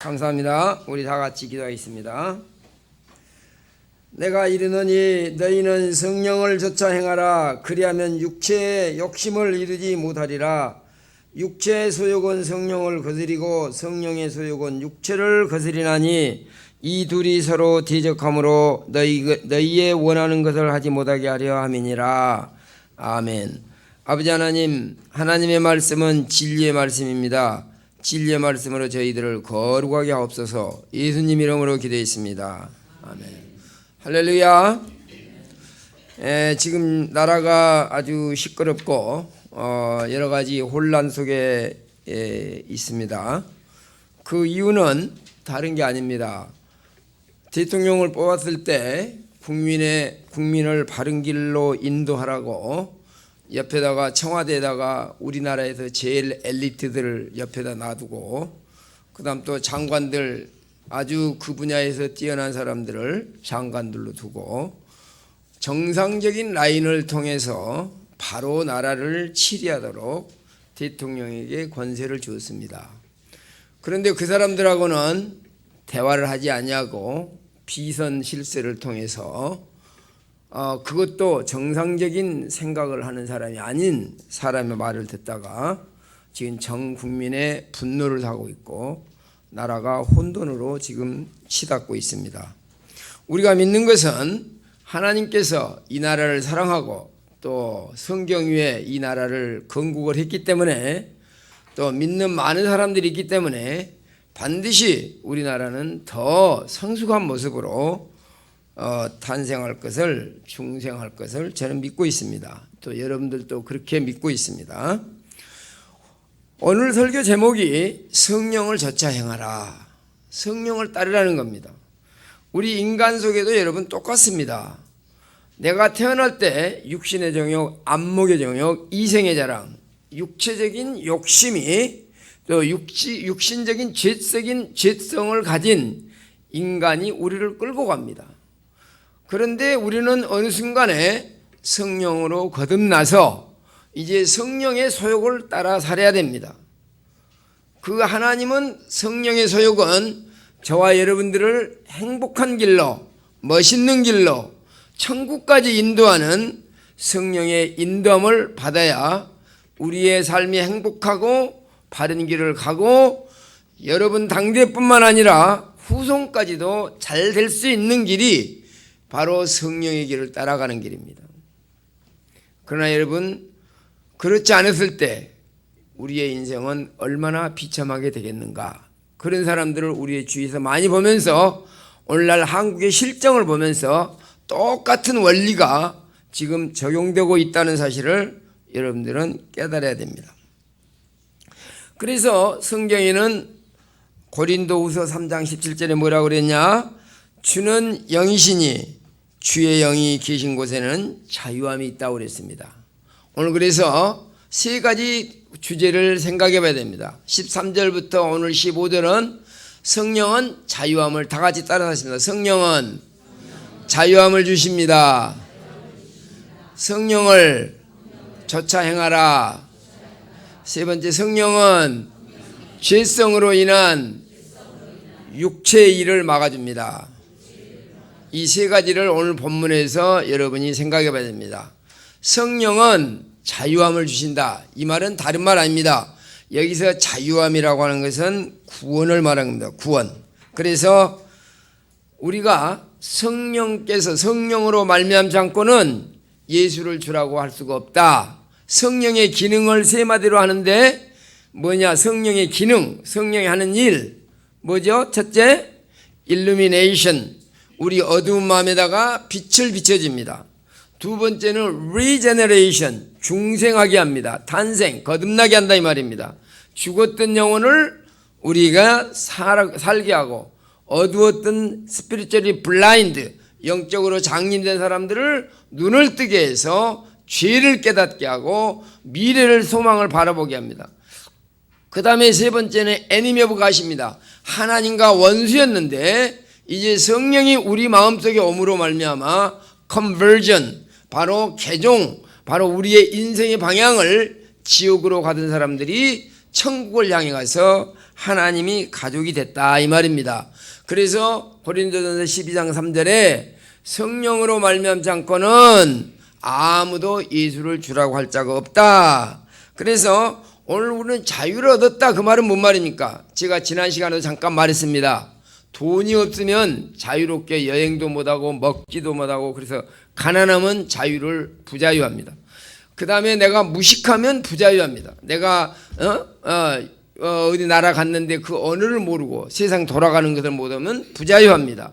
감사합니다. 우리 다 같이 기도하겠습니다. 내가 이르노니 너희는 성령을 좇아 행하라. 그리하면 육체의 욕심을 이루지 못하리라. 육체의 소욕은 성령을 거스리고 성령의 소욕은 육체를 거스리나니 이 둘이 서로 대적하므로 너희의 원하는 것을 하지 못하게 하려 함이니라. 아멘. 아버지 하나님, 하나님의 말씀은 진리의 말씀입니다. 진리의 말씀으로 저희들을 거룩하게 하옵소서. 예수님 이름으로 기도했습니다. 아멘. 할렐루야. 지금 나라가 아주 시끄럽고 여러 가지 혼란 속에 있습니다. 그 이유는 다른 게 아닙니다. 대통령을 뽑았을 때 국민을 바른 길로 인도하라고 옆에다가 청와대에다가 우리나라에서 제일 엘리트들을 옆에다 놔두고 그다음 또 장관들 아주 그 분야에서 뛰어난 사람들을 장관들로 두고 정상적인 라인을 통해서 바로 나라를 치리하도록 대통령에게 권세를 주었습니다. 그런데 그 사람들하고는 대화를 하지 아니하고 비선 실세를 통해서 그것도 정상적인 생각을 하는 사람이 아닌 사람의 말을 듣다가 지금 전 국민의 분노를 사고 있고 나라가 혼돈으로 지금 치닫고 있습니다. 우리가 믿는 것은 하나님께서 이 나라를 사랑하고 또 성경 위에 이 나라를 건국을 했기 때문에 또 믿는 많은 사람들이 있기 때문에 반드시 우리나라는 더 성숙한 모습으로 탄생할 것을 중생할 것을 저는 믿고 있습니다. 또 여러분들도 그렇게 믿고 있습니다. 오늘 설교 제목이 성령을 좇아 행하라. 성령을 따르라는 겁니다. 우리 인간 속에도 여러분 똑같습니다. 내가 태어날 때 육신의 정욕, 안목의 정욕, 이생의 자랑, 육체적인 욕심이 또 육신적인 죄성을 가진 인간이 우리를 끌고 갑니다. 그런데 우리는 어느 순간에 성령으로 거듭나서 이제 성령의 소욕을 따라 살아야 됩니다. 그 하나님은 성령의 소욕은 저와 여러분들을 행복한 길로, 멋있는 길로, 천국까지 인도하는 성령의 인도함을 받아야 우리의 삶이 행복하고 바른 길을 가고 여러분 당대뿐만 아니라 후손까지도 잘 될 수 있는 길이 바로 성령의 길을 따라가는 길입니다. 그러나 여러분 그렇지 않았을 때 우리의 인생은 얼마나 비참하게 되겠는가. 그런 사람들을 우리의 주위에서 많이 보면서 오늘날 한국의 실정을 보면서 똑같은 원리가 지금 적용되고 있다는 사실을 여러분들은 깨달아야 됩니다. 그래서 성경에는 고린도후서 3장 17절에 뭐라고 그랬냐? 주는 영이시니 주의 영이 계신 곳에는 자유함이 있다고 그랬습니다. 오늘 그래서 세 가지 주제를 생각해 봐야 됩니다. 13절부터 오늘 15절은 성령은 자유함을 다 같이 따라서 하십니다. 성령은 자유함을 주십니다. 성령을 좇아 행하라. 세 번째, 성령은 죄성으로 인한 육체의 일을 막아줍니다. 이 세 가지를 오늘 본문에서 여러분이 생각해 봐야 됩니다. 성령은 자유함을 주신다. 이 말은 다른 말 아닙니다. 여기서 자유함이라고 하는 것은 구원을 말하는 겁니다. 구원. 그래서 우리가 성령께서 성령으로 말미암지 않고는 예수를 주라고 할 수가 없다. 성령의 기능을 세 마디로 하는데 뭐냐? 성령의 기능, 성령이 하는 일 뭐죠? 첫째, illumination, 우리 어두운 마음에다가 빛을 비춰줍니다. 두 번째는 regeneration, 중생하게 합니다. 탄생, 거듭나게 한다 이 말입니다. 죽었던 영혼을 우리가 살게 하고 어두웠던 spiritually blind, 영적으로 장님된 사람들을 눈을 뜨게 해서 죄를 깨닫게 하고 미래를 소망을 바라보게 합니다. 그 다음에 세 번째는 enemy of God입니다. 하나님과 원수였는데 이제 성령이 우리 마음속에 옴으로 말미암아 conversion, 바로 개종, 바로 우리의 인생의 방향을 지옥으로 가던 사람들이 천국을 향해 가서 하나님이 가족이 됐다 이 말입니다. 그래서 고린도전서 12장 3절에 성령으로 말미암지 않고는 아무도 예수를 주라고 할 자가 없다. 그래서 오늘 우리는 자유를 얻었다 그 말은 뭔 말입니까? 제가 지난 시간에도 잠깐 말했습니다. 돈이 없으면 자유롭게 여행도 못하고 먹지도 못하고 그래서 가난하면 자유를 부자유합니다. 그 다음에 내가 무식하면 부자유합니다. 내가 어디 나라 갔는데 그 언어를 모르고 세상 돌아가는 것을 못하면 부자유합니다.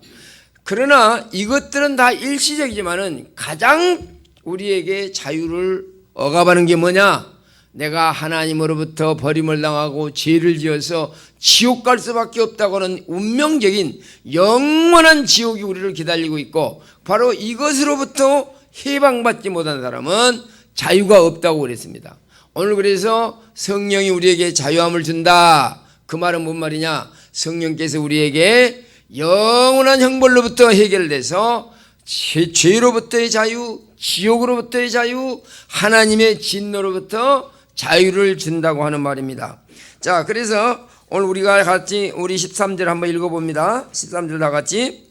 그러나 이것들은 다 일시적이지만은 가장 우리에게 자유를 억압하는 게 뭐냐? 내가 하나님으로부터 버림을 당하고 죄를 지어서 지옥 갈 수밖에 없다고 하는 운명적인 영원한 지옥이 우리를 기다리고 있고 바로 이것으로부터 해방받지 못한 사람은 자유가 없다고 그랬습니다. 오늘 그래서 성령이 우리에게 자유함을 준다. 그 말은 뭔 말이냐? 성령께서 우리에게 영원한 형벌로부터 해결돼서 죄로부터의 자유, 지옥으로부터의 자유, 하나님의 진노로부터 자유를 준다고 하는 말입니다. 자, 그래서 오늘 우리가 같이 우리 13절 한번 읽어봅니다. 13절 다 같이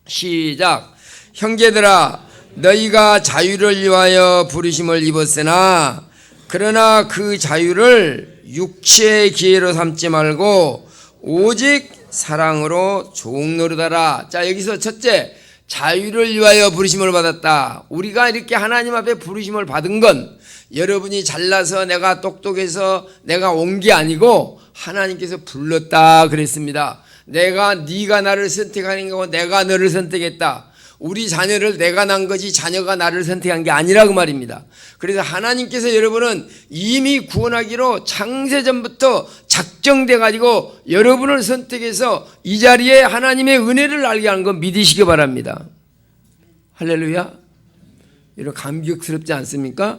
시작. 형제들아 너희가 자유를 위하여 부르심을 입었으나 그러나 그 자유를 육체의 기회로 삼지 말고 오직 사랑으로 종노릇하라. 자, 여기서 첫째 자유를 위하여 부르심을 받았다. 우리가 이렇게 하나님 앞에 부르심을 받은 건 여러분이 잘나서 내가 똑똑해서 내가 온 게 아니고 하나님께서 불렀다 그랬습니다. 네가 나를 선택하는 거고 내가 너를 선택했다. 우리 자녀를 내가 낳은 거지 자녀가 나를 선택한 게 아니라 그 말입니다. 그래서 하나님께서 여러분은 이미 구원하기로 창세전부터 작정돼 가지고 여러분을 선택해서 이 자리에 하나님의 은혜를 알게 하는 건 믿으시기 바랍니다. 할렐루야. 여러분 감격스럽지 않습니까?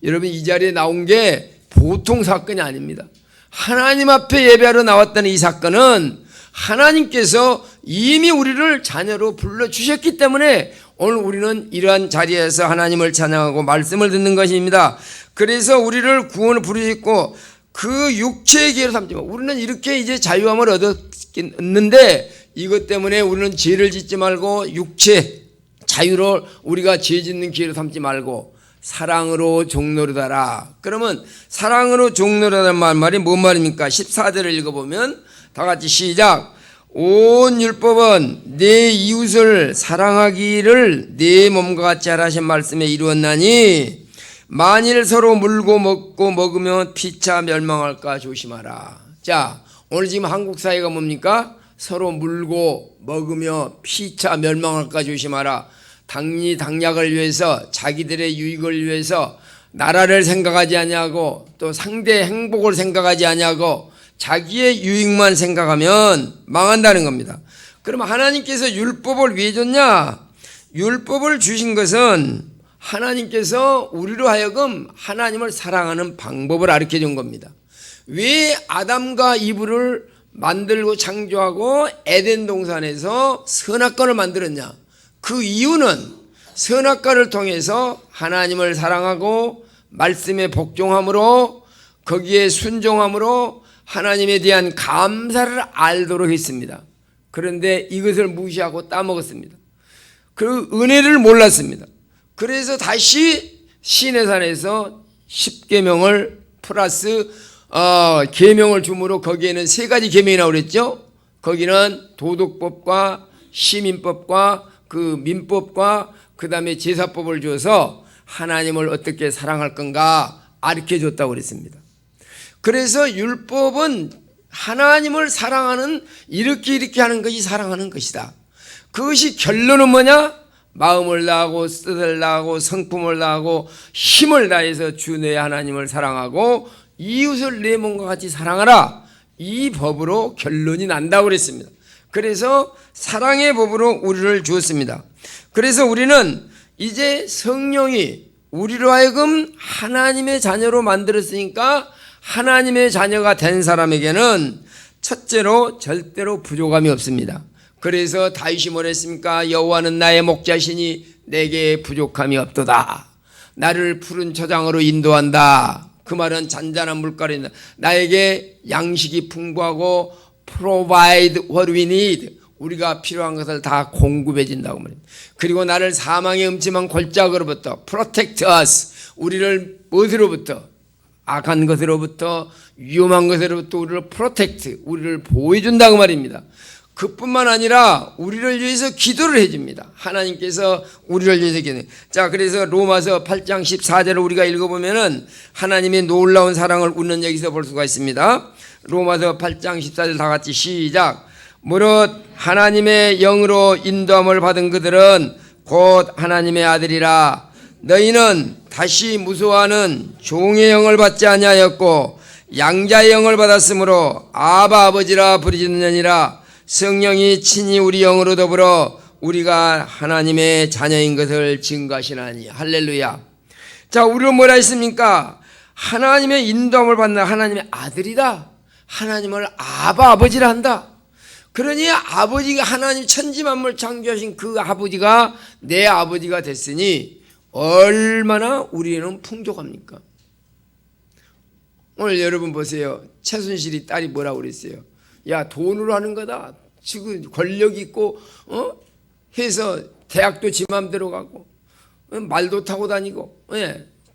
여러분 이 자리에 나온 게 보통 사건이 아닙니다. 하나님 앞에 예배하러 나왔다는 이 사건은 하나님께서 이미 우리를 자녀로 불러주셨기 때문에 오늘 우리는 이러한 자리에서 하나님을 찬양하고 말씀을 듣는 것입니다. 그래서 우리를 구원을 부르셨고 그 육체의 기회로 삼지 말고 우리는 이렇게 이제 자유함을 얻었는데 이것 때문에 우리는 죄를 짓지 말고 육체 자유로 우리가 죄 짓는 기회로 삼지 말고 사랑으로 종노릇하라. 그러면 사랑으로 종노릇하는 말이 뭔 말입니까? 14절을 읽어보면 다 같이 시작. 온 율법은 내 이웃을 사랑하기를 내 몸과 같이 하라신 말씀에 이루었나니 만일 서로 물고 먹고 먹으면 피차 멸망할까 조심하라. 자, 오늘 지금 한국 사회가 뭡니까? 서로 물고 먹으며 피차 멸망할까 조심하라. 당약을 위해서 자기들의 유익을 위해서 나라를 생각하지 아니하고 또 상대의 행복을 생각하지 아니하고 자기의 유익만 생각하면 망한다는 겁니다. 그럼 하나님께서 율법을 왜 줬냐? 율법을 주신 것은 하나님께서 우리로 하여금 하나님을 사랑하는 방법을 가르쳐 준 겁니다. 왜 아담과 이브를 만들고 창조하고 에덴 동산에서 선악과를 만들었냐? 그 이유는 선악과를 통해서 하나님을 사랑하고 말씀에 복종함으로 거기에 순종함으로 하나님에 대한 감사를 알도록 했습니다. 그런데 이것을 무시하고 따먹었습니다. 그 은혜를 몰랐습니다. 그래서 다시 시내산에서 10계명을 플러스 계명을 주므로 거기에는 세 가지 계명이 나오고 그랬죠. 거기는 도덕법과 시민법과 그 민법과 그 다음에 제사법을 줘서 하나님을 어떻게 사랑할 건가 가르쳐 줬다고 그랬습니다. 그래서 율법은 하나님을 사랑하는 이렇게 하는 것이 사랑하는 것이다. 그것이 결론은 뭐냐? 마음을 다하고 뜻을 다하고 성품을 다하고 힘을 다해서 주 내 하나님을 사랑하고 이웃을 내 몸과 같이 사랑하라. 이 법으로 결론이 난다고 그랬습니다. 그래서 사랑의 법으로 우리를 주었습니다. 그래서 우리는 이제 성령이 우리로 하여금 하나님의 자녀로 만들었으니까 하나님의 자녀가 된 사람에게는 첫째로 절대로 부족함이 없습니다. 그래서 다윗이 뭐랬습니까? 여호와는 나의 목자시니 내게 부족함이 없도다. 나를 푸른 초장으로 인도한다. 그 말은 잔잔한 물가로 나에게 양식이 풍부하고 provide what we need, 우리가 필요한 것을 다 공급해 준다고 말입니다. 그리고 나를 사망의 음침한 골짜기로부터 protect us, 우리를 어디로부터? 악한 것으로부터, 위험한 것으로부터 우리를 protect, 우리를 보호해 준다고 말입니다. 그뿐만 아니라 우리를 위해서 기도를 해줍니다. 하나님께서 우리를 위해서 기도해요. 자, 그래서 로마서 8장 14절을 우리가 읽어보면은 하나님의 놀라운 사랑을 우리는 여기서 볼 수가 있습니다. 로마서 8장 14절 다 같이 시작. 무릇 하나님의 영으로 인도함을 받은 그들은 곧 하나님의 아들이라. 너희는 다시 무서워하는 종의 영을 받지 아니하였고 양자의 영을 받았으므로 아바 아버지라 부르짖느니라. 성령이 친히 우리 영으로 더불어 우리가 하나님의 자녀인 것을 증거하시나니. 할렐루야. 자, 우리는 뭐라 했습니까? 하나님의 인도함을 받는 하나님의 아들이다. 하나님을 아바 아버지라 한다. 그러니 아버지가 하나님 천지만물 창조하신 그 아버지가 내 아버지가 됐으니 얼마나 우리는 풍족합니까? 오늘 여러분 보세요. 최순실이 딸이 뭐라고 그랬어요? 야, 돈으로 하는 거다. 지금 권력 있고 해서 대학도 지 맘대로 가고 말도 타고 다니고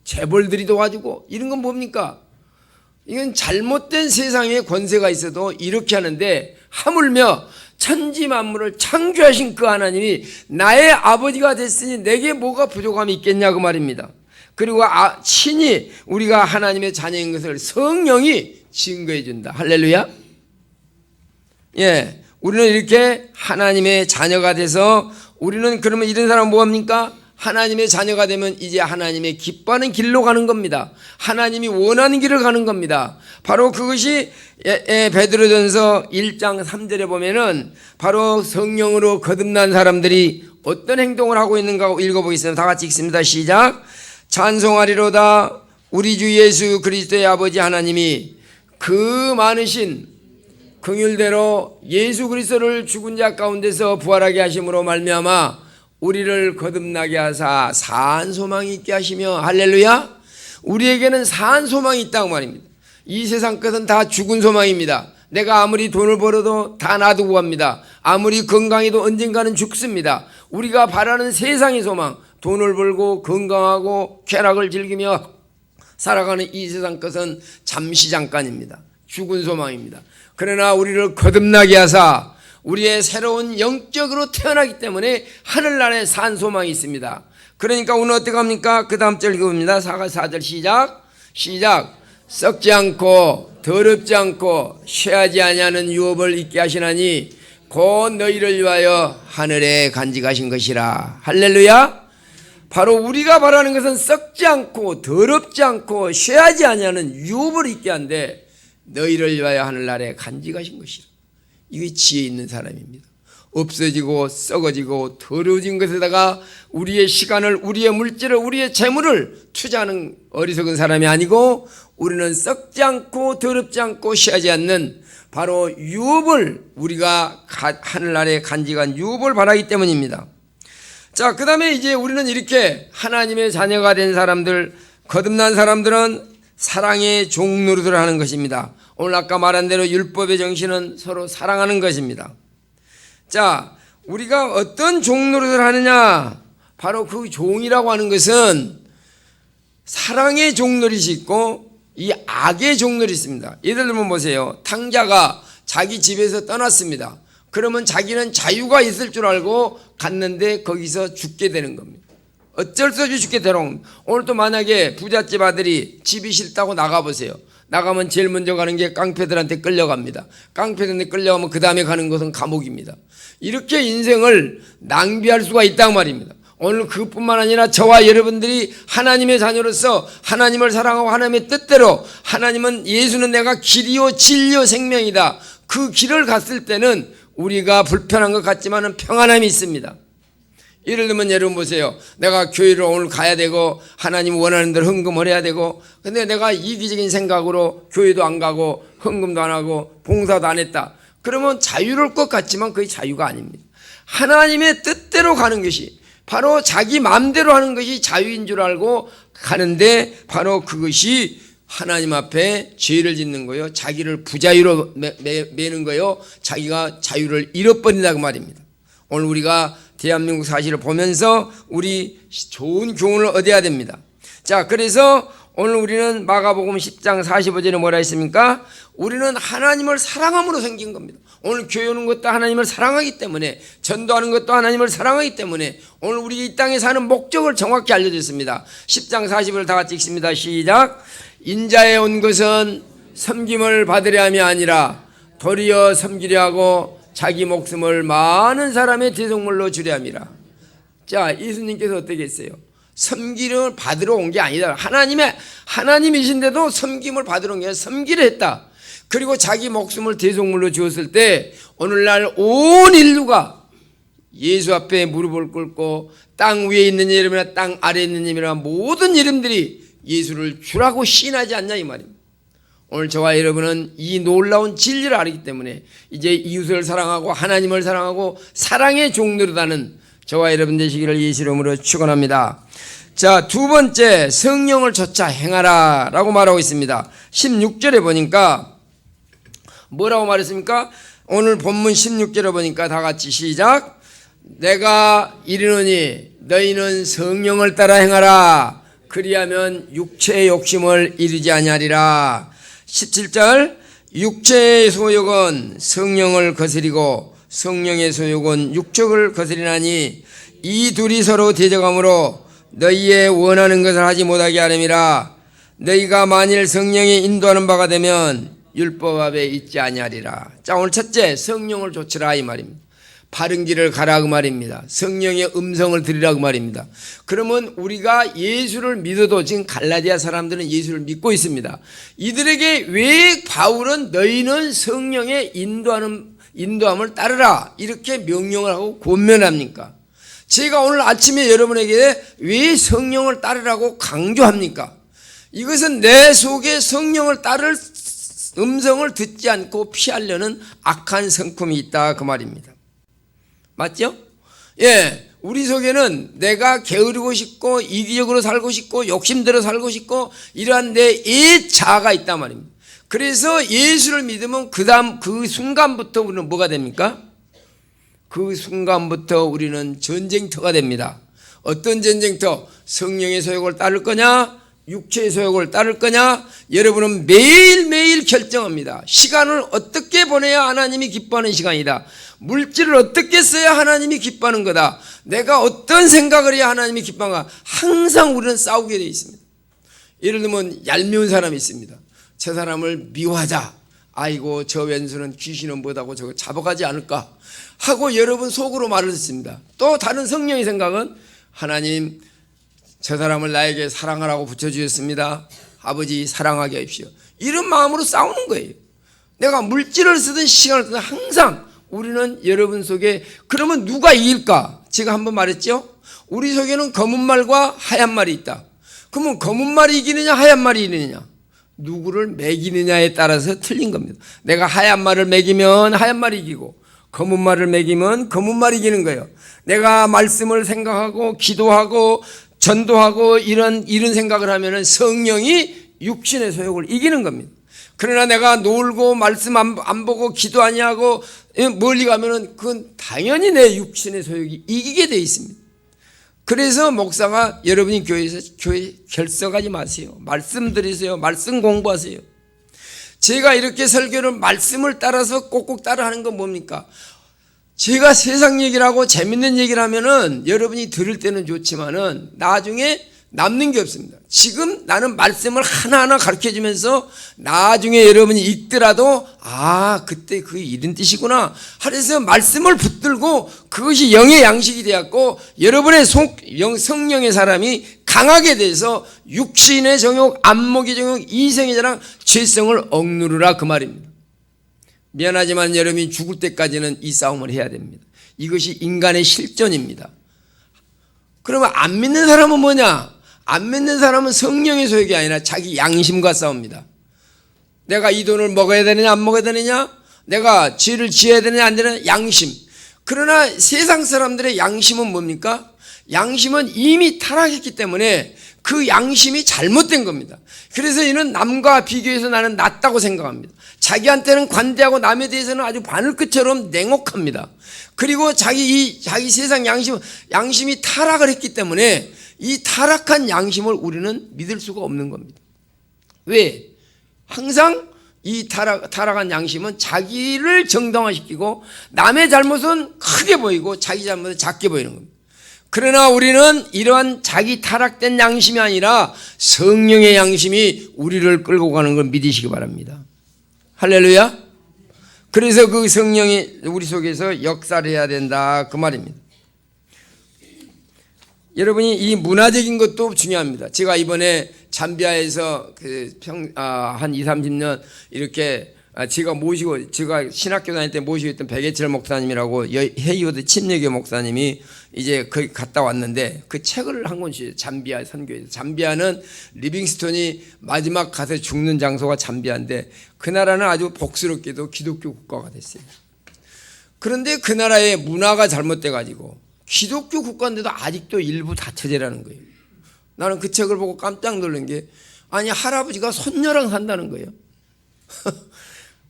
재벌들이 도와주고 이런 건 뭡니까? 이건 잘못된 세상에 권세가 있어도 이렇게 하는데, 하물며 천지 만물을 창조하신 그 하나님이 나의 아버지가 됐으니 내게 뭐가 부족함이 있겠냐고 말입니다. 그리고 친히 우리가 하나님의 자녀인 것을 성령이 증거해 준다. 할렐루야. 예, 우리는 이렇게 하나님의 자녀가 돼서, 우리는 그러면 이런 사람은 뭐합니까? 하나님의 자녀가 되면 이제 하나님의 기뻐하는 길로 가는 겁니다. 하나님이 원하는 길을 가는 겁니다. 바로 그것이 베드로전서 1장 3절에 보면은 바로 성령으로 거듭난 사람들이 어떤 행동을 하고 있는가 읽어보겠습니다. 다 같이 읽습니다. 시작. 찬송하리로다 우리 주 예수 그리스도의 아버지 하나님이 그 많으신 긍휼대로 예수 그리스도를 죽은 자 가운데서 부활하게 하심으로 말미암아 우리를 거듭나게 하사 사한 소망이 있게 하시며. 할렐루야. 우리에게는 사한 소망이 있다고 말입니다. 이 세상 것은 다 죽은 소망입니다. 내가 아무리 돈을 벌어도 다 놔두고 갑니다. 아무리 건강해도 언젠가는 죽습니다. 우리가 바라는 세상의 소망, 돈을 벌고 건강하고 쾌락을 즐기며 살아가는 이 세상 것은 잠시 잠깐입니다. 죽은 소망입니다. 그러나 우리를 거듭나게 하사 우리의 새로운 영적으로 태어나기 때문에 하늘나라에 산 소망이 있습니다. 그러니까 오늘 어떻게 합니까? 그 다음 절 읽어봅니다. 4절 시작. 썩지 않고 더럽지 않고 쇠하지 아니하는 유업을 있게 하시나니 곧 너희를 위하여 하늘에 간직하신 것이라. 할렐루야. 바로 우리가 바라는 것은 썩지 않고 더럽지 않고 쇠하지 아니하는 유업을 있게 한데 너희를 위하여 하늘나라에 간직하신 것이라. 이게 지혜 있는 사람입니다. 없어지고 썩어지고 더러워진 것에다가 우리의 시간을, 우리의 물질을, 우리의 재물을 투자하는 어리석은 사람이 아니고, 우리는 썩지 않고 더럽지 않고 쉬하지 않는 바로 유업을, 우리가 하늘나라에 간직한 유업을 바라기 때문입니다. 자, 그 다음에 이제 우리는 이렇게 하나님의 자녀가 된 사람들, 거듭난 사람들은 사랑의 종노릇을 하는 것입니다. 오늘 아까 말한 대로 율법의 정신은 서로 사랑하는 것입니다. 자, 우리가 어떤 종노릇을 하느냐? 바로 그 종이라고 하는 것은 사랑의 종노릇이 있고 이 악의 종노릇이 있습니다. 예를 들면 보세요. 탕자가 자기 집에서 떠났습니다. 그러면 자기는 자유가 있을 줄 알고 갔는데 거기서 죽게 되는 겁니다. 어쩔 수 없이 죽게 되는 겁니다. 오늘 또 만약에 부잣집 아들이 집이 싫다고 나가보세요. 나가면 제일 먼저 가는 게 깡패들한테 끌려갑니다. 깡패들한테 끌려가면 그 다음에 가는 것은 감옥입니다. 이렇게 인생을 낭비할 수가 있단 말입니다. 오늘 그뿐만 아니라 저와 여러분들이 하나님의 자녀로서 하나님을 사랑하고 하나님의 뜻대로, 하나님은 예수는 내가 길이요 진리요 생명이다. 그 길을 갔을 때는 우리가 불편한 것 같지만 평안함이 있습니다. 예를 들면 여러분 보세요. 내가 교회를 오늘 가야 되고 하나님 원하는 대로 헌금을 해야 되고, 근데 내가 이기적인 생각으로 교회도 안 가고 헌금도 안 하고 봉사도 안 했다. 그러면 자유로울 것 같지만 그게 자유가 아닙니다. 하나님의 뜻대로 가는 것이, 바로 자기 마음대로 하는 것이 자유인 줄 알고 가는데 바로 그것이 하나님 앞에 죄를 짓는 거요. 자기를 부자유로 매는 거요. 자기가 자유를 잃어버린다고 말입니다. 오늘 우리가 대한민국 사실을 보면서 우리 좋은 교훈을 얻어야 됩니다. 자, 그래서 오늘 우리는 마가복음 10장 45절에 뭐라 했습니까? 우리는 하나님을 사랑함으로 생긴 겁니다. 오늘 교회 오는 것도 하나님을 사랑하기 때문에, 전도하는 것도 하나님을 사랑하기 때문에 오늘 우리 이 땅에 사는 목적을 정확히 알려줬습니다. 10장 40을 다 같이 읽습니다. 시작. 인자에 온 것은 섬김을 받으려 함이 아니라 도리어 섬기려 하고 자기 목숨을 많은 사람의 대속물로 주려 함이라. 자, 예수님께서 어떻게 했어요? 섬기를 받으러 온 게 아니다. 하나님이신데도 섬김을 받으러 온 게 아니라 섬기려 했다. 그리고 자기 목숨을 대속물로 주었을 때 오늘날 온 인류가 예수 앞에 무릎을 꿇고 땅 위에 있는 이름이나 땅 아래에 있는 이름이나 모든 이름들이 예수를 주라고 시인하지 않냐 이 말입니다. 오늘 저와 여러분은 이 놀라운 진리를 알기 때문에 이제 이웃을 사랑하고 하나님을 사랑하고 사랑의 종노릇하는 저와 여러분 되시기를 예수 이름으로 축원합니다. 자, 두 번째, 성령을 좇아 행하라 라고 말하고 있습니다. 16절에 보니까 뭐라고 말했습니까? 오늘 본문 16절에 보니까 다 같이 시작. 내가 이르노니 너희는 성령을 따라 행하라. 그리하면 육체의 욕심을 이루지 아니하리라. 17절. 육체의 소욕은 성령을 거스리고 성령의 소욕은 육적을 거스리나니 이 둘이 서로 대적하므로 너희의 원하는 것을 하지 못하게 하렴이라. 너희가 만일 성령의 인도하는 바가 되면 율법 앞에 있지 아니하리라. 자, 오늘 첫째, 성령을 좇으라 이 말입니다. 바른 길을 가라 그 말입니다. 성령의 음성을 들으라 그 말입니다. 그러면 우리가 예수를 믿어도 지금 갈라디아 사람들은 예수를 믿고 있습니다. 이들에게 왜 바울은 너희는 성령의 인도함을 따르라 이렇게 명령을 하고 권면합니까? 제가 오늘 아침에 여러분에게 왜 성령을 따르라고 강조합니까? 이것은 내 속에 성령을 따를 음성을 듣지 않고 피하려는 악한 성품이 있다 그 말입니다. 맞죠? 예, 우리 속에는 내가 게으르고 싶고 이기적으로 살고 싶고 욕심대로 살고 싶고 이러한 내 자아가 있단 말입니다. 그래서 예수를 믿으면 그 순간부터 우리는 뭐가 됩니까? 그 순간부터 우리는 전쟁터가 됩니다. 어떤 전쟁터? 성령의 소욕을 따를 거냐? 육체의 소욕을 따를 거냐? 여러분은 매일매일 결정합니다. 시간을 어떻게 보내야 하나님이 기뻐하는 시간이다. 물질을 어떻게 써야 하나님이 기뻐하는 거다. 내가 어떤 생각을 해야 하나님이 기뻐하는가. 항상 우리는 싸우게 되어 있습니다. 예를 들면 얄미운 사람이 있습니다. 저 사람을 미워하자. 아이고 저 왼수는 귀신은 못하고 저거 잡아가지 않을까 하고 여러분 속으로 말을 듣습니다. 또 다른 성령의 생각은 하나님 저 사람을 나에게 사랑하라고 붙여주셨습니다. 아버지 사랑하게 하십시오. 이런 마음으로 싸우는 거예요. 내가 물질을 쓰든 시간을 쓰든 항상 우리는 여러분 속에 그러면 누가 이길까? 제가 한번 말했죠. 우리 속에는 검은 말과 하얀 말이 있다. 그러면 검은 말이 이기느냐 하얀 말이 이기느냐? 누구를 매기느냐에 따라서 틀린 겁니다. 내가 하얀 말을 매기면 하얀 말이 이기고 검은 말을 매기면 검은 말이 이기는 거예요. 내가 말씀을 생각하고 기도하고 전도하고 이런 생각을 하면은 성령이 육신의 소욕을 이기는 겁니다. 그러나 내가 놀고 말씀 안 보고 기도 아니하고 멀리 가면은 그건 당연히 내 육신의 소욕이 이기게 돼 있습니다. 그래서 목사가 여러분이 교회 결석하지 마세요. 말씀 들으세요. 말씀 공부하세요. 제가 이렇게 설교를 말씀을 따라서 꼭꼭 따라하는 건 뭡니까? 제가 세상 얘기를 하고 재밌는 얘기를 하면은 여러분이 들을 때는 좋지만은 나중에 남는 게 없습니다. 지금 나는 말씀을 하나하나 가르쳐 주면서 나중에 여러분이 읽더라도 그때 그게 이런 뜻이구나 하면서 말씀을 붙들고 그것이 영의 양식이 되었고 여러분의 성령의 사람이 강하게 돼서 육신의 정욕, 안목의 정욕, 이생의 자랑, 죄성을 억누르라 그 말입니다. 미안하지만 여러분이 죽을 때까지는 이 싸움을 해야 됩니다. 이것이 인간의 실존입니다. 그러면 안 믿는 사람은 뭐냐? 안 믿는 사람은 성령의 소욕이 아니라 자기 양심과 싸웁니다. 내가 이 돈을 먹어야 되느냐 안 먹어야 되느냐, 내가 죄를 지어야 되느냐 안 되느냐, 양심. 그러나 세상 사람들의 양심은 뭡니까? 양심은 이미 타락했기 때문에 그 양심이 잘못된 겁니다. 그래서 이는 남과 비교해서 나는 낫다고 생각합니다. 자기한테는 관대하고 남에 대해서는 아주 바늘끝처럼 냉혹합니다. 그리고 자기 세상 양심이 타락을 했기 때문에 이 타락한 양심을 우리는 믿을 수가 없는 겁니다. 왜? 항상 이 타락한 양심은 자기를 정당화시키고 남의 잘못은 크게 보이고 자기 잘못은 작게 보이는 겁니다. 그러나 우리는 이러한 자기 타락된 양심이 아니라 성령의 양심이 우리를 끌고 가는 걸 믿으시기 바랍니다. 할렐루야. 그래서 그 성령이 우리 속에서 역사를 해야 된다, 그 말입니다. 여러분이 이 문화적인 것도 중요합니다. 제가 이번에 잠비아에서 한 20, 30년 이렇게 제가 신학교 다닐 때 모시고 있던 백예철 목사님이라고 헤이워드 침례교 목사님이 이제 거기 갔다 왔는데 그 책을 한 권씩 잠비아 선교에서. 잠비아는 리빙스톤이 마지막 가서 죽는 장소가 잠비아인데 그 나라는 아주 복스럽게도 기독교 국가가 됐어요. 그런데 그 나라의 문화가 잘못돼 가지고 기독교 국가인데도 아직도 일부 다처제라는 거예요. 나는 그 책을 보고 깜짝 놀란 게, 아니 할아버지가 손녀랑 산다는 거예요.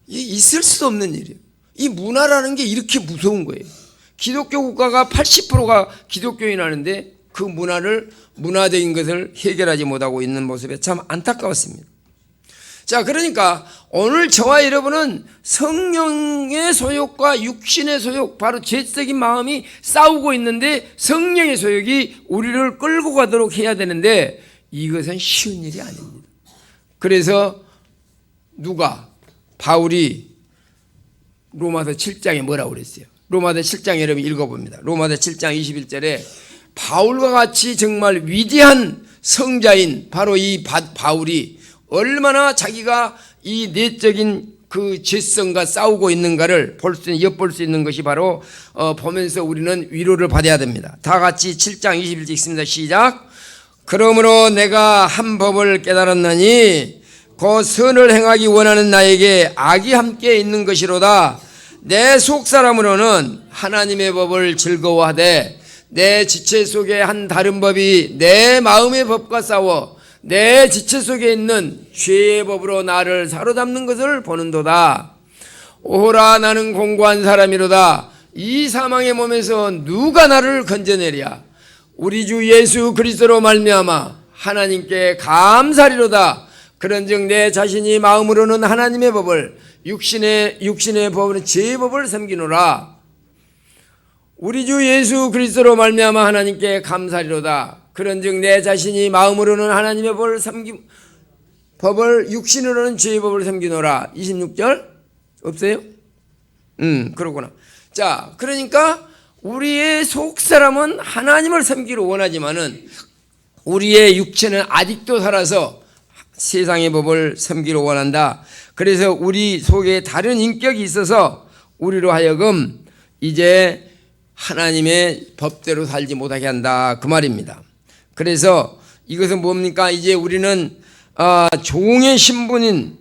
있을 수 없는 일이에요. 이 문화라는 게 이렇게 무서운 거예요. 기독교 국가가 80%가 기독교인 하는데 그 문화적인 것을 해결하지 못하고 있는 모습에 참 안타까웠습니다. 자, 그러니까 오늘 저와 여러분은 성령의 소욕과 육신의 소욕, 바로 죄적인 마음이 싸우고 있는데 성령의 소욕이 우리를 끌고 가도록 해야 되는데 이것은 쉬운 일이 아닙니다. 그래서 바울이 로마서 7장에 뭐라고 그랬어요? 로마서 7장 여러분 읽어봅니다. 로마서 7장 21절에 바울과 같이 정말 위대한 성자인 바로 이 바울이 얼마나 자기가 이 내적인 그 죄성과 싸우고 있는가를 엿볼 수 있는 것이 바로 보면서 우리는 위로를 받아야 됩니다. 다 같이 7장 21절 읽습니다. 시작. 그러므로 내가 한 법을 깨달았나니 그 선을 행하기 원하는 나에게 악이 함께 있는 것이로다. 내 속사람으로는 하나님의 법을 즐거워하되 내 지체 속에 한 다른 법이 내 마음의 법과 싸워 내 지체 속에 있는 죄의 법으로 나를 사로잡는 것을 보는도다. 오호라, 나는 공고한 사람이로다. 이 사망의 몸에서 누가 나를 건져내랴. 우리 주 예수 그리스도로 말미암아 하나님께 감사리로다. 그런즉 내 자신이 마음으로는 하나님의 법을, 육신의 법은 죄의 법을 섬기노라. 우리 주 예수 그리스도로 말미암아 하나님께 감사리로다. 그런즉 내 자신이 마음으로는 하나님의 법을, 육신으로는 죄의 법을 섬기노라. 26절 없어요? 그러구나. 자, 그러니까 우리의 속사람은 하나님을 섬기러 원하지만은 우리의 육체는 아직도 살아서 세상의 법을 섬기러 원한다. 그래서 우리 속에 다른 인격이 있어서 우리로 하여금 이제 하나님의 법대로 살지 못하게 한다, 그 말입니다. 그래서 이것은 뭡니까? 이제 우리는 종의 신분이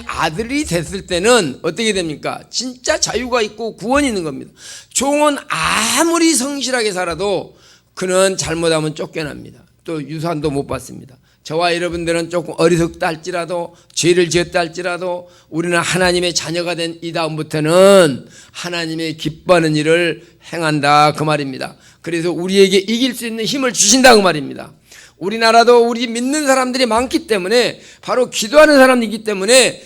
아들이 됐을 때는 어떻게 됩니까? 진짜 자유가 있고 구원이 있는 겁니다. 종은 아무리 성실하게 살아도 그는 잘못하면 쫓겨납니다. 또 유산도 못 받습니다. 저와 여러분들은 조금 어리석다 할지라도, 죄를 지었다 할지라도 우리는 하나님의 자녀가 된 이 다음부터는 하나님의 기뻐하는 일을 행한다, 그 말입니다. 그래서 우리에게 이길 수 있는 힘을 주신다, 그 말입니다. 우리나라도 우리 믿는 사람들이 많기 때문에, 바로 기도하는 사람이기 때문에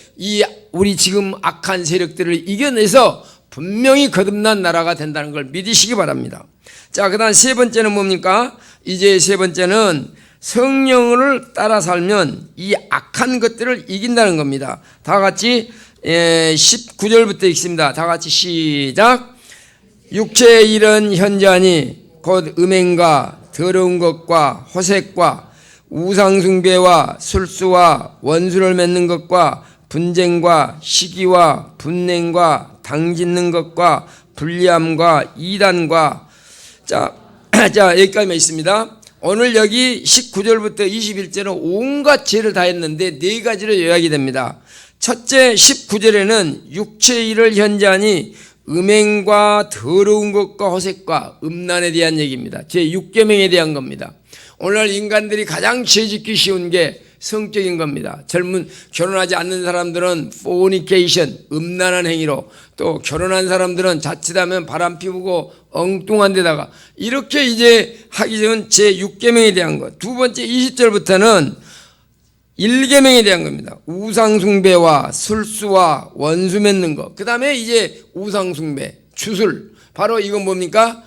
우리 지금 악한 세력들을 이겨내서 분명히 거듭난 나라가 된다는 걸 믿으시기 바랍니다. 자, 그 다음 세 번째는 뭡니까? 이제 세 번째는 성령을 따라 살면 이 악한 것들을 이긴다는 겁니다. 다 같이 19절부터 읽습니다. 다 같이 시작. 육체의 일은 현저하니 곧 음행과 더러운 것과 호색과 우상숭배와 술수와 원수를 맺는 것과 분쟁과 시기와 분냉과 당짓는 것과 불리함과 이단과 자 여기까지만 있습니다. 오늘 여기 19절부터 21절은 온갖 죄를 다 했는데 네 가지로 요약이 됩니다. 첫째 19절에는 육체의 일을 현저하니 음행과 더러운 것과 호색과 음란에 대한 얘기입니다. 제6계명에 대한 겁니다. 오늘날 인간들이 가장 죄짓기 쉬운 게 성적인 겁니다. 젊은 결혼하지 않는 사람들은 포니케이션, 음란한 행위로, 또 결혼한 사람들은 자칫하면 바람 피우고 엉뚱한 데다가 이렇게 이제 하기 전 제6계명에 대한 것. 두 번째 20절부터는 1계명에 대한 겁니다. 우상숭배와 술수와 원수 맺는 것. 그 다음에 이제 우상숭배, 주술. 바로 이건 뭡니까?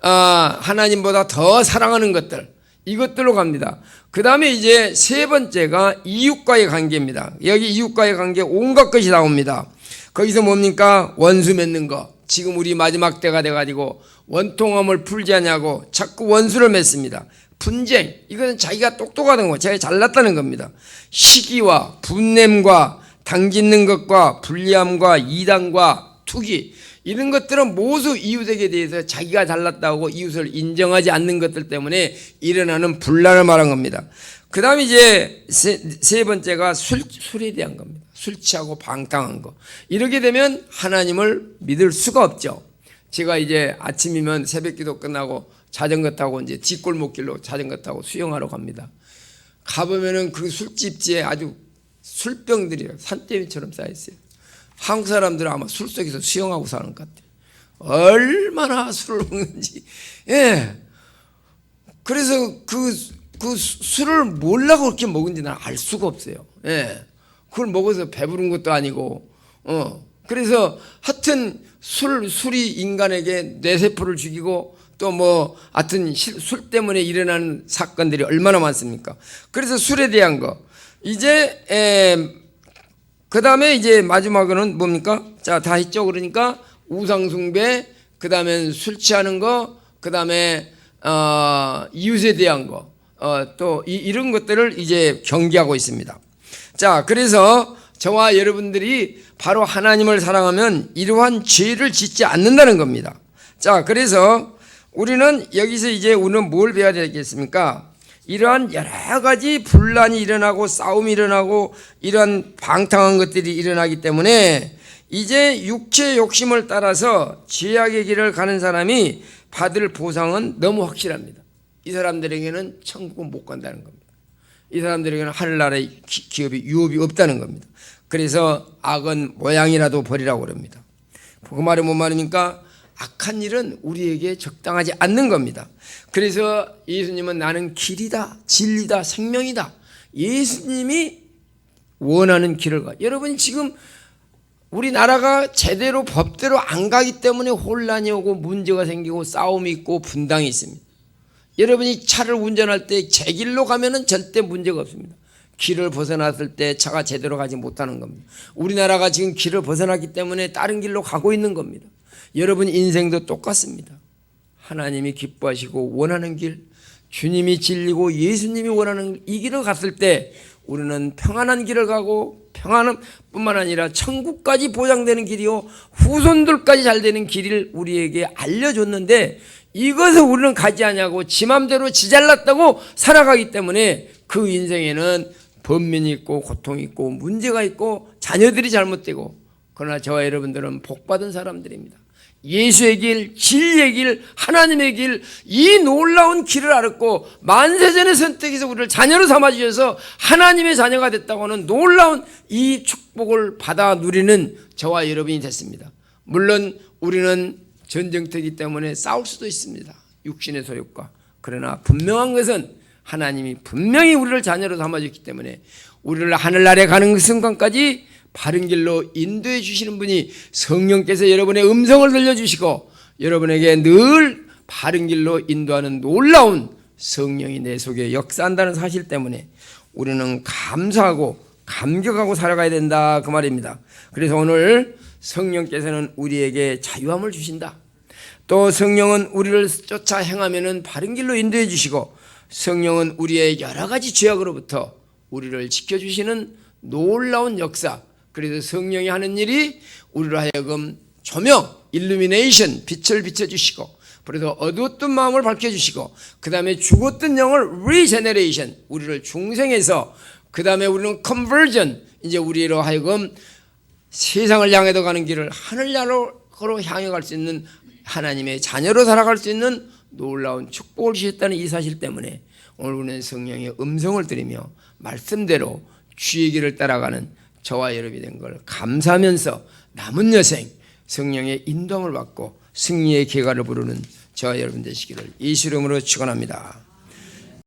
하나님보다 더 사랑하는 것들. 이것들로 갑니다. 그 다음에 이제 세 번째가 이웃과의 관계입니다. 여기 이웃과의 관계 온갖 것이 나옵니다. 거기서 뭡니까? 원수 맺는 거. 지금 우리 마지막 때가 돼가지고 원통함을 풀지 않냐고 자꾸 원수를 맺습니다. 분쟁. 이것은 자기가 똑똑하다는 거, 자기가 잘났다는 겁니다. 시기와 분냄과 당짓는 것과 불리함과 이단과 투기. 이런 것들은 모두 이웃에게 대해서 자기가 잘났다고 이웃을 인정하지 않는 것들 때문에 일어나는 분란을 말한 겁니다. 그 다음에 이제 세 번째가 술에 대한 겁니다. 술 취하고 방탕한 거. 이렇게 되면 하나님을 믿을 수가 없죠. 제가 이제 아침이면 새벽 기도 끝나고 자전거 타고 이제 뒷골목길로 자전거 타고 수영하러 갑니다. 가보면은 그 술집지에 아주 술병들이 산더미처럼 쌓여있어요. 한국 사람들은 아마 술 속에서 수영하고 사는 것 같아요. 얼마나 술을 먹는지. 예. 그래서 그 술을 뭘라고 그렇게 먹은지 난 알 수가 없어요. 예. 그걸 먹어서 배부른 것도 아니고, 그래서 하여튼 술이 인간에게 뇌세포를 죽이고 또 뭐 하여튼 술 때문에 일어나는 사건들이 얼마나 많습니까? 그래서 술에 대한 거. 이제, 그 다음에 이제 마지막으로는 뭡니까? 자, 다 했죠. 그러니까 우상숭배, 그 다음에 술 취하는 거, 그 다음에 이웃에 대한 거, 또 이런 것들을 이제 경계하고 있습니다. 자, 그래서 저와 여러분들이 바로 하나님을 사랑하면 이러한 죄를 짓지 않는다는 겁니다. 자, 그래서 우리는 여기서 이제 오늘 뭘 배워야 되겠습니까? 이러한 여러 가지 분란이 일어나고 싸움이 일어나고 이러한 방탕한 것들이 일어나기 때문에 이제 육체의 욕심을 따라서 죄악의 길을 가는 사람이 받을 보상은 너무 확실합니다. 이 사람들에게는 천국은 못 간다는 겁니다. 이 사람들에게는 하늘나라의 기업이 유업이 없다는 겁니다. 그래서 악은 모양이라도 버리라고 그럽니다. 그 말은 뭔 말입니까? 악한 일은 우리에게 적당하지 않는 겁니다. 그래서 예수님은 나는 길이다, 진리다, 생명이다. 예수님이 원하는 길을 가. 여러분 지금 우리나라가 제대로 법대로 안 가기 때문에 혼란이 오고 문제가 생기고 싸움이 있고 분당이 있습니다. 여러분이 차를 운전할 때 제 길로 가면은 절대 문제가 없습니다. 길을 벗어났을 때 차가 제대로 가지 못하는 겁니다. 우리나라가 지금 길을 벗어났기 때문에 다른 길로 가고 있는 겁니다. 여러분 인생도 똑같습니다. 하나님이 기뻐하시고 원하는 길, 주님이 진리고 예수님이 원하는 이 길을 갔을 때 우리는 평안한 길을 가고 평안한 뿐만 아니라 천국까지 보장되는 길이요 후손들까지 잘 되는 길을 우리에게 알려줬는데 이것을 우리는 가지 않냐고 지 맘대로 지 잘났다고 살아가기 때문에 그 인생에는 번민이 있고 고통이 있고 문제가 있고 자녀들이 잘못되고 그러나 저와 여러분들은 복받은 사람들입니다. 예수의 길, 진리의 길, 하나님의 길, 이 놀라운 길을 알았고 만세전에 선택해서 우리를 자녀로 삼아주셔서 하나님의 자녀가 됐다고 하는 놀라운 이 축복을 받아 누리는 저와 여러분이 됐습니다. 물론 우리는 전쟁터이기 때문에 싸울 수도 있습니다. 육신의 소욕과. 그러나 분명한 것은 하나님이 분명히 우리를 자녀로 삼아주기 때문에 우리를 하늘나라에 가는 그 순간까지 바른 길로 인도해 주시는 분이 성령께서 여러분의 음성을 들려주시고 여러분에게 늘 바른 길로 인도하는 놀라운 성령이 내 속에 역사한다는 사실 때문에 우리는 감사하고 감격하고 살아가야 된다 그 말입니다. 그래서 오늘 성령께서는 우리에게 자유함을 주신다. 또 성령은 우리를 쫓아 행하면은 바른 길로 인도해 주시고 성령은 우리의 여러 가지 죄악으로부터 우리를 지켜주시는 놀라운 역사. 그래서 성령이 하는 일이 우리로 하여금 조명, 일루미네이션, 빛을 비춰주시고 그래서 어두웠던 마음을 밝혀주시고 그 다음에 죽었던 영을 리제너레이션, 우리를 중생해서 그 다음에 우리는 컨버전, 이제 우리로 하여금 세상을 향해서 가는 길을 하늘나라로 향해 갈 수 있는 하나님의 자녀로 살아갈 수 있는 놀라운 축복을 주셨다는 이 사실 때문에 오늘 우리는 성령의 음성을 들으며 말씀대로 주의 길을 따라가는 저와 여러분이 된 걸 감사하면서 남은 여생 성령의 인도함을 받고 승리의 계가를 부르는 저와 여러분 되시기를 예수 이름으로 축원합니다.